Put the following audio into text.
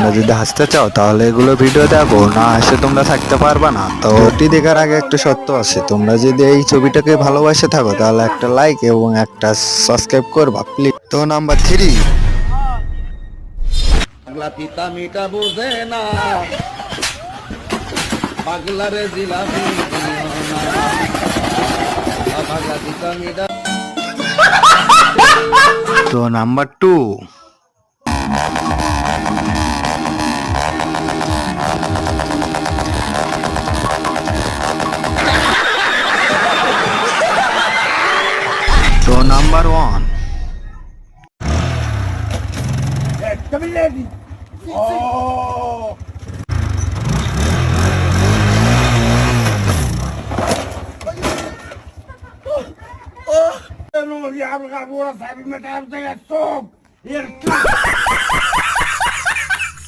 তোমরা যদি হাসতে চাও তাহলে এগুলো ভিডিও দেখো, না হাসে তোমরা থাকতে পারবে না। তো ওটি দেখার আগে একটা সত্য আছে, তোমরা যদি এই ছবিটাকে ভালোবাসে থাকো তাহলে একটা লাইক এবং একটা সাবস্ক্রাইব করবা প্লিজ। তো নাম্বার 3, পাগলা পিতা মিটা বুঝে না, পাগলারে জিলাপি দিও না, পাগলা পিতা মিটা। তো নাম্বার 2, তো নাম্বার 1, يا ابغى ابغى صاحبي ما تعرف زي الصوب يركب